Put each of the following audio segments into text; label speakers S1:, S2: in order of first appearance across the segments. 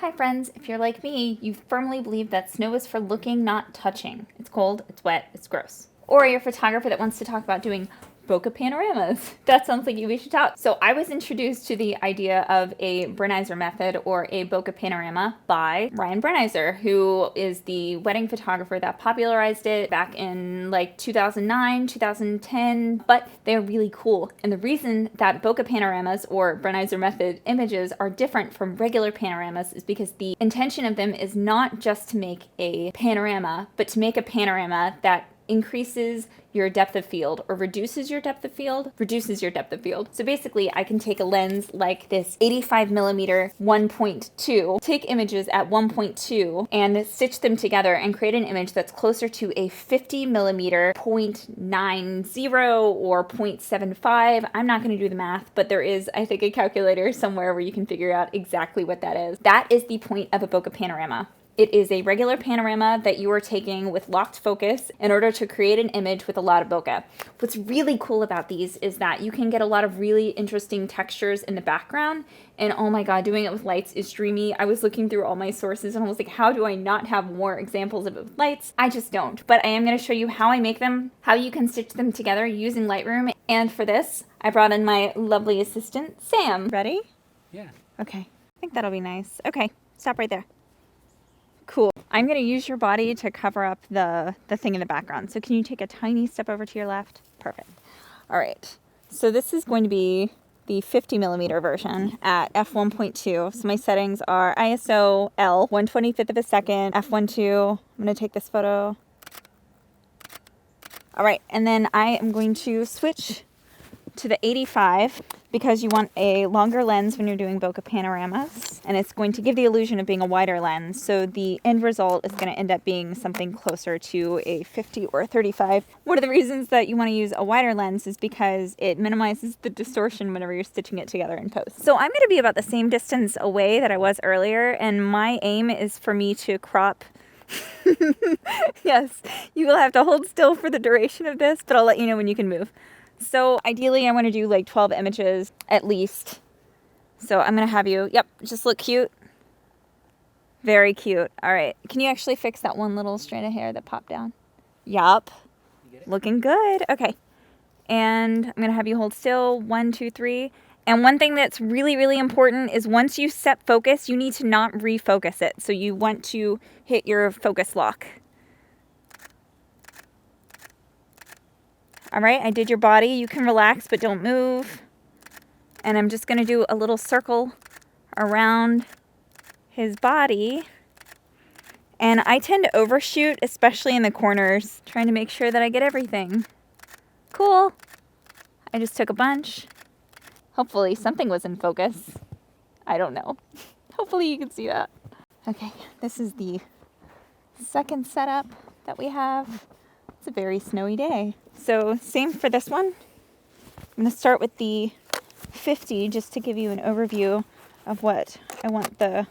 S1: Hi friends, if you're like me, you firmly believe that snow is for looking, not touching. It's cold, it's wet, it's gross. Or you're a photographer that wants to talk about doing bokeh panoramas. That sounds like we should talk. So I was introduced to the idea of a Brenizer method or a bokeh panorama by Ryan Brenizer, who is the wedding photographer that popularized it back in like 2009, 2010, but they're really cool. And the reason that bokeh panoramas or Brenizer method images are different from regular panoramas is because the intention of them is not just to make a panorama, but to make a panorama that increases your depth of field or reduces your depth of field, So basically I can take a lens like this 85mm 1.2, take images at 1.2 and stitch them together and create an image that's closer to a 50mm 0.90 or 0.75. I'm not going to do the math, but there is, I think, a calculator somewhere where you can figure out exactly what that is. That is the point of a bokeh panorama. It is a regular panorama that you are taking with locked focus in order to create an image with a lot of bokeh. What's really cool about these is that you can get a lot of really interesting textures in the background, and oh my god, doing it with lights is dreamy. I was looking through all my sources and I was like, how do I not have more examples of it with lights? I just don't. But I am going to show you how I make them, how you can stitch them together using Lightroom, and for this, I brought in my lovely assistant, Sam. Ready?
S2: Yeah.
S1: Okay. I think that'll be nice. Okay, stop right there. Cool. I'm going to use your body to cover up the thing in the background. So can you take a tiny step over to your left? Perfect. All right. So this is going to be the 50mm version at f1.2. So my settings are ISO L, 1/25 of a second, f1.2. I'm going to take this photo. All right. And then I am going to switch to the 85 because you want a longer lens when you're doing bokeh panoramas, and it's going to give the illusion of being a wider lens, so the end result is going to end up being something closer to a 50 or 35. One of the reasons that you want to use a wider lens is because it minimizes the distortion whenever you're stitching it together in post. So I'm going to be about the same distance away that I was earlier, and my aim is for me to crop. Yes, you will have to hold still for the duration of this, but I'll let you know when you can move. So ideally I want to do like 12 images at least. So I'm going to have you, yep, just look cute. Very cute. All right. Can you actually fix that one little strand of hair that popped down? Yup. Looking good. Okay. And I'm going to have you hold still. 1, 2, 3. And one thing that's really, really important is once you set focus, you need to not refocus it. So you want to hit your focus lock. All right, I did your body. You can relax, but don't move. And I'm just going to do a little circle around his body. And I tend to overshoot, especially in the corners, trying to make sure that I get everything. Cool. I just took a bunch. Hopefully something was in focus. I don't know. Hopefully you can see that. Okay, this is the second setup that we have. It's a very snowy day. So same for this one. I'm going to start with the 50 just to give you an overview of what I want the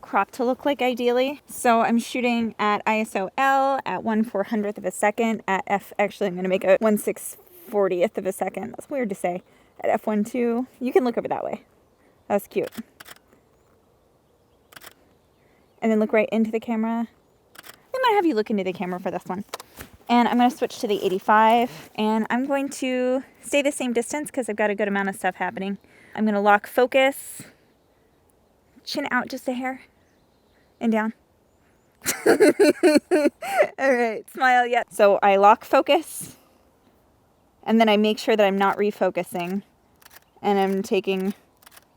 S1: crop to look like ideally. So I'm shooting at ISO L at 1/400th of a second at f, actually I'm going to make a 1/640th of a second. That's weird to say. At f1.2. You can look over that way. That's cute. And then look right into the camera. I'm going to have you look into the camera for this one. And I'm going to switch to the 85, and I'm going to stay the same distance because I've got a good amount of stuff happening. I'm going to lock focus, chin out just a hair, and down. All right, smile, yeah. So I lock focus, and then I make sure that I'm not refocusing, and I'm taking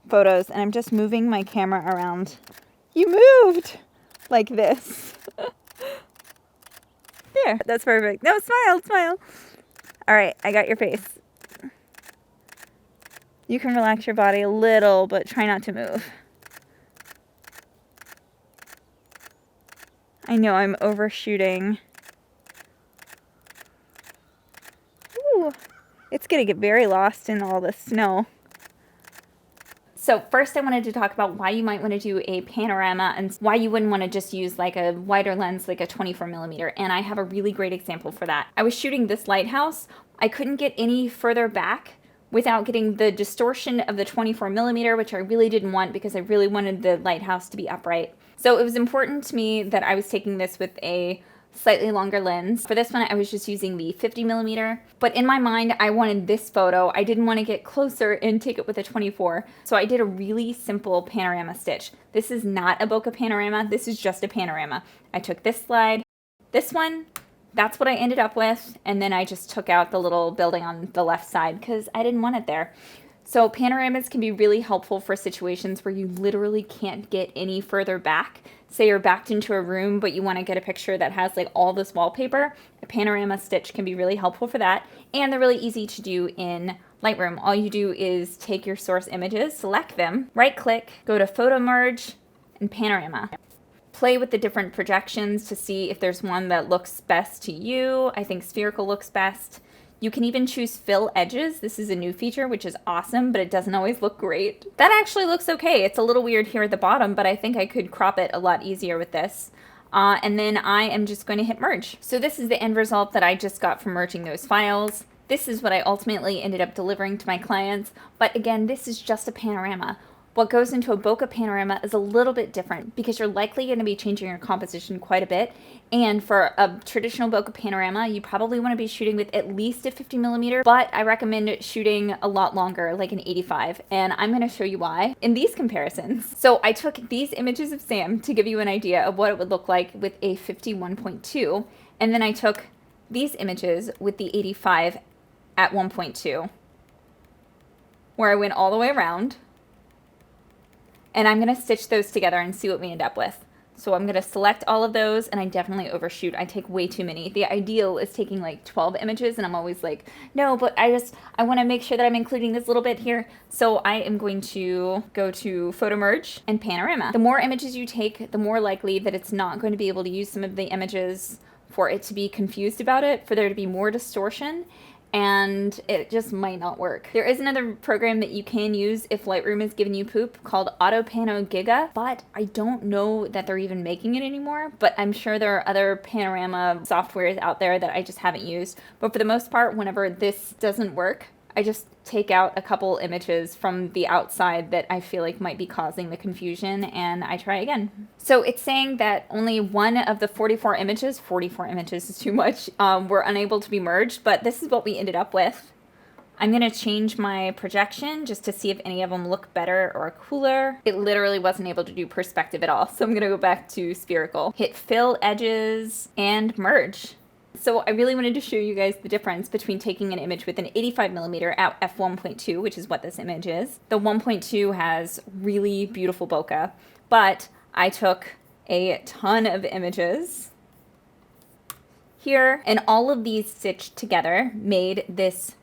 S1: photos, and I'm just moving my camera around. You moved! Like this. There, that's perfect. No, smile, smile. All right, I got your face. You can relax your body a little, but try not to move. I know I'm overshooting. Ooh, it's gonna get very lost in all the snow. So first I wanted to talk about why you might want to do a panorama and why you wouldn't want to just use like a wider lens, like a 24mm. And I have a really great example for that. I was shooting this lighthouse. I couldn't get any further back without getting the distortion of the 24mm, which I really didn't want because I really wanted the lighthouse to be upright. So it was important to me that I was taking this with a slightly longer lens. For this one, I was just using the 50mm, but in my mind, I wanted this photo. I didn't want to get closer and take it with a 24, so I did a really simple panorama stitch. This is not a bokeh panorama, this is just a panorama. I took this slide, this one, that's what I ended up with, and then I just took out the little building on the left side because I didn't want it there. So panoramas can be really helpful for situations where you literally can't get any further back. Say you're backed into a room, but you want to get a picture that has like all this wallpaper. A panorama stitch can be really helpful for that. And they're really easy to do in Lightroom. All you do is take your source images, select them, right click, go to photo merge and panorama. Play with the different projections to see if there's one that looks best to you. I think spherical looks best. You can even choose fill edges. This is a new feature, which is awesome, but it doesn't always look great. That actually looks okay. It's a little weird here at the bottom, but I think I could crop it a lot easier with this. And then I am just going to hit merge. So this is the end result that I just got from merging those files. This is what I ultimately ended up delivering to my clients. But again, this is just a panorama. What goes into a bokeh panorama is a little bit different because you're likely going to be changing your composition quite a bit. And for a traditional bokeh panorama, you probably want to be shooting with at least a 50mm, but I recommend shooting a lot longer, like an 85. And I'm going to show you why in these comparisons. So I took these images of Sam to give you an idea of what it would look like with a 51.2. And then I took these images with the 85 at 1.2, where I went all the way around. And I'm going to stitch those together and see what we end up with. So I'm going to select all of those, and I definitely overshoot. I take way too many. The ideal is taking like 12 images, and I'm always like, no, but I want to make sure that I'm including this little bit here. So I am going to go to photo merge and panorama. The more images you take, the more likely that it's not going to be able to use some of the images for it to be confused about it, for there to be more distortion, and it just might not work. There is another program that you can use if Lightroom is giving you poop called Autopano Giga, but I don't know that they're even making it anymore, but I'm sure there are other panorama softwares out there that I just haven't used. But for the most part, whenever this doesn't work, I just take out a couple images from the outside that I feel like might be causing the confusion, and I try again. So it's saying that only one of the 44 images is too much, were unable to be merged, but this is what we ended up with. I'm going to change my projection just to see if any of them look better or cooler. It literally wasn't able to do perspective at all, so I'm going to go back to spherical. Hit fill edges and merge. So I really wanted to show you guys the difference between taking an image with an 85mm at f1.2, which is what this image is. The 1.2 has really beautiful bokeh, but I took a ton of images here, and all of these stitched together made this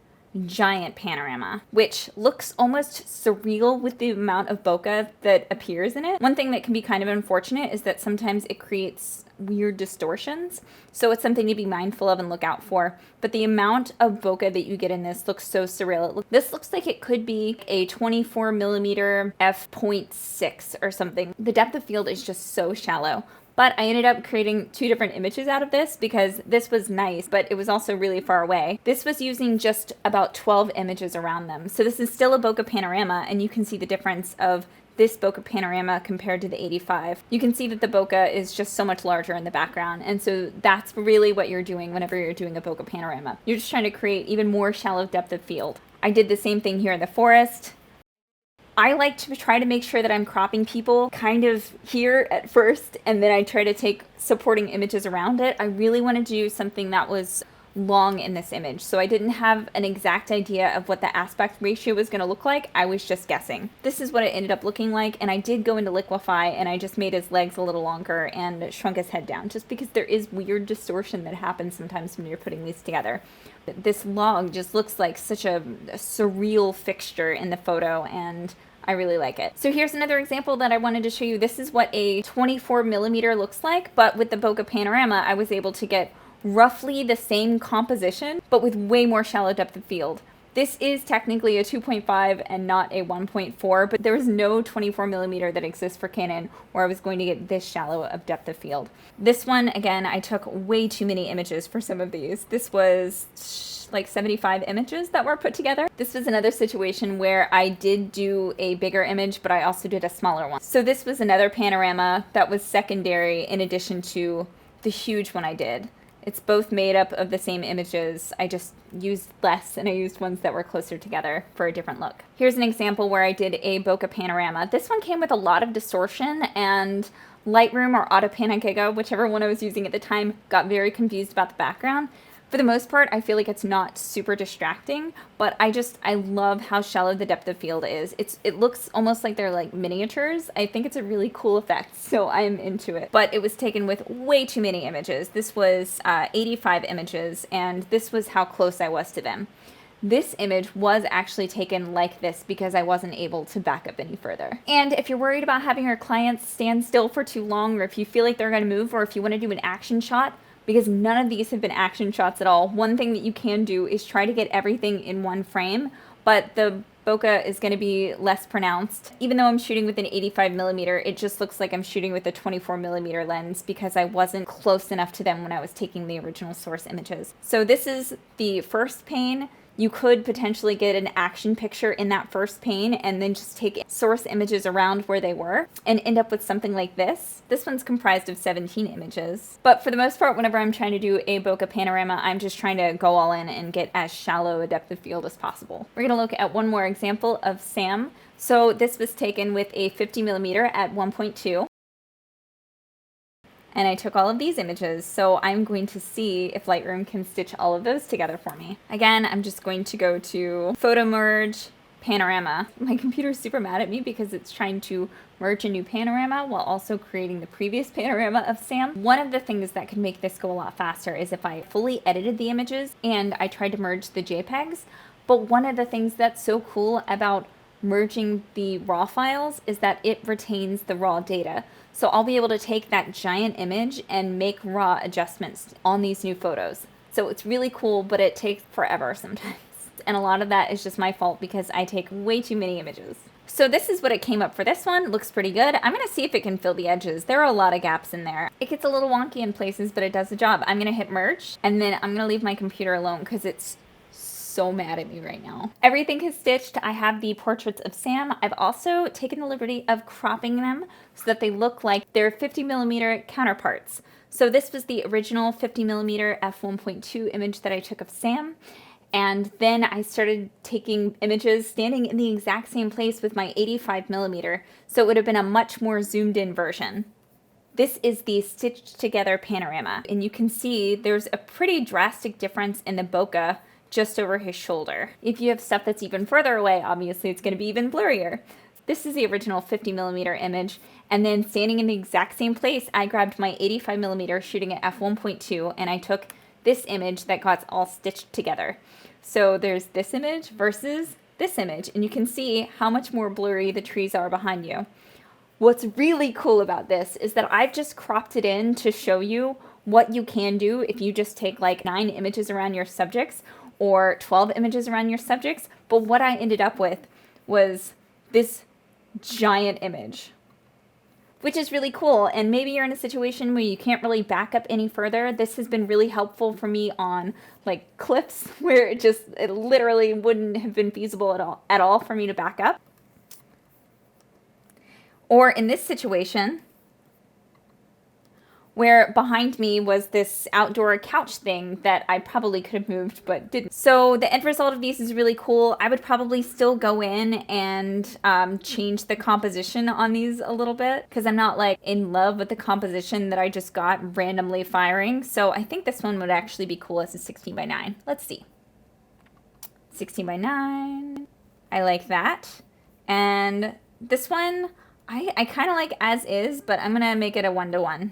S1: giant panorama, which looks almost surreal with the amount of bokeh that appears in it. One thing that can be kind of unfortunate is that sometimes it creates weird distortions, so it's something to be mindful of and look out for. But the amount of bokeh that you get in this looks so surreal. This looks like it could be a 24mm f.6 or something. The depth of field is just so shallow. But I ended up creating two different images out of this because this was nice, but it was also really far away. This was using just about 12 images around them. So this is still a bokeh panorama, and you can see the difference of this bokeh panorama compared to the 85. You can see that the bokeh is just so much larger in the background, and so that's really what you're doing whenever you're doing a bokeh panorama. You're just trying to create even more shallow depth of field. I did the same thing here in the forest. I like to try to make sure that I'm cropping people kind of here at first, and then I try to take supporting images around it. I really want to do something that was long in this image, so I didn't have an exact idea of what the aspect ratio was going to look like. I was just guessing. This is what it ended up looking like, and I did go into liquify, and I just made his legs a little longer and shrunk his head down, just because there is weird distortion that happens sometimes when you're putting these together. This log just looks like such a surreal fixture in the photo, and I really like it. So here's another example that I wanted to show you. This is what a 24mm looks like, but with the bokeh panorama, I was able to get roughly the same composition, but with way more shallow depth of field. This is technically a 2.5 and not a 1.4, but there was no 24mm that exists for Canon where I was going to get this shallow of depth of field. This one, again, I took way too many images for some of these. This was like 75 images that were put together. This was another situation where I did do a bigger image, but I also did a smaller one. So this was another panorama that was secondary in addition to the huge one I did. It's both made up of the same images. I just used less and I used ones that were closer together for a different look. Here's an example where I did a bokeh panorama. This one came with a lot of distortion, and Lightroom or Auto Panagiga, whichever one I was using at the time, got very confused about the background. For the most part, I feel like it's not super distracting, but I love how shallow the depth of field is. It looks almost like they're like miniatures. I think it's a really cool effect, so I'm into it. But it was taken with way too many images. This was 85 images, and this was how close I was to them. This image was actually taken like this because I wasn't able to back up any further. And if you're worried about having your clients stand still for too long, or if you feel like they're going to move, or if you want to do an action shot, because none of these have been action shots at all, one thing that you can do is try to get everything in one frame, but the bokeh is going to be less pronounced. Even though I'm shooting with an 85mm, it just looks like I'm shooting with a 24mm lens because I wasn't close enough to them when I was taking the original source images. So this is the first pane. You could potentially get an action picture in that first pane and then just take source images around where they were and end up with something like this. This one's comprised of 17 images. But for the most part, whenever I'm trying to do a bokeh panorama, I'm just trying to go all in and get as shallow a depth of field as possible. We're going to look at one more example of Sam. So this was taken with a 50mm at 1.2. And I took all of these images, so I'm going to see if Lightroom can stitch all of those together for me. Again, I'm just going to go to Photo Merge, Panorama. My computer's super mad at me because it's trying to merge a new panorama while also creating the previous panorama of Sam. One of the things that could make this go a lot faster is if I fully edited the images and I tried to merge the JPEGs. But one of the things that's so cool about merging the raw files is that it retains the raw data. So I'll be able to take that giant image and make raw adjustments on these new photos. So it's really cool, but it takes forever sometimes. And a lot of that is just my fault because I take way too many images. So this is what it came up for this one. It looks pretty good. I'm gonna see if it can fill the edges. There are a lot of gaps in there. It gets a little wonky in places, but it does the job. I'm gonna hit merge and then I'm gonna leave my computer alone because it's so mad at me right now. Everything is stitched. I have the portraits of Sam. I've also taken the liberty of cropping them so that they look like their 50mm counterparts. So this was the original 50mm f1.2 image that I took of Sam. And then I started taking images standing in the exact same place with my 85mm. So it would have been a much more zoomed in version. This is the stitched together panorama. And you can see there's a pretty drastic difference in the bokeh just over his shoulder. If you have stuff that's even further away, obviously it's going to be even blurrier. This is the original 50mm image, and then standing in the exact same place, I grabbed my 85mm shooting at f1.2, and I took this image that got all stitched together. So there's this image versus this image, and you can see how much more blurry the trees are behind you. What's really cool about this is that I've just cropped it in to show you what you can do if you just take like 9 images around your subjects or 12 images around your subjects, but what I ended up with was this giant image, which is really cool. And maybe you're in a situation where you can't really back up any further. This has been really helpful for me on like cliffs where it literally wouldn't have been feasible at all for me to back up. Or in this situation, where behind me was this outdoor couch thing that I probably could have moved but didn't. So the end result of these is really cool. I would probably still go in and change the composition on these a little bit because I'm not like in love with the composition that I just got randomly firing. So I think this one would actually be cool as a 16:9. Let's see. 16:9. I like that. And this one, I kind of like as is, but I'm gonna make it a 1:1.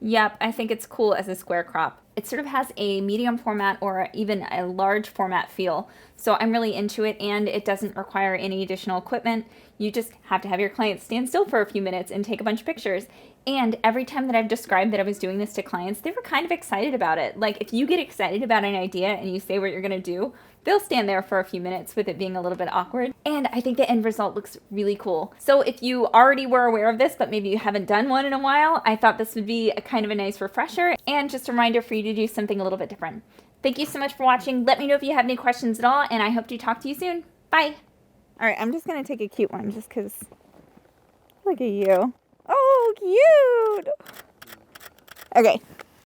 S1: Yep, I think it's cool as a square crop. It sort of has a medium format or even a large format feel. So I'm really into it, and it doesn't require any additional equipment. You just have to have your clients stand still for a few minutes and take a bunch of pictures. And every time that I've described that I was doing this to clients, they were kind of excited about it. Like if you get excited about an idea and you say what you're gonna do, they'll stand there for a few minutes with it being a little bit awkward. And I think the end result looks really cool. So if you already were aware of this, but maybe you haven't done one in a while, I thought this would be a kind of a nice refresher and just a reminder for you to do something a little bit different. Thank you so much for watching. Let me know if you have any questions at all, and I hope to talk to you soon. Bye. All right, I'm just going to take a cute one just because. Look at you. Oh, cute. Okay.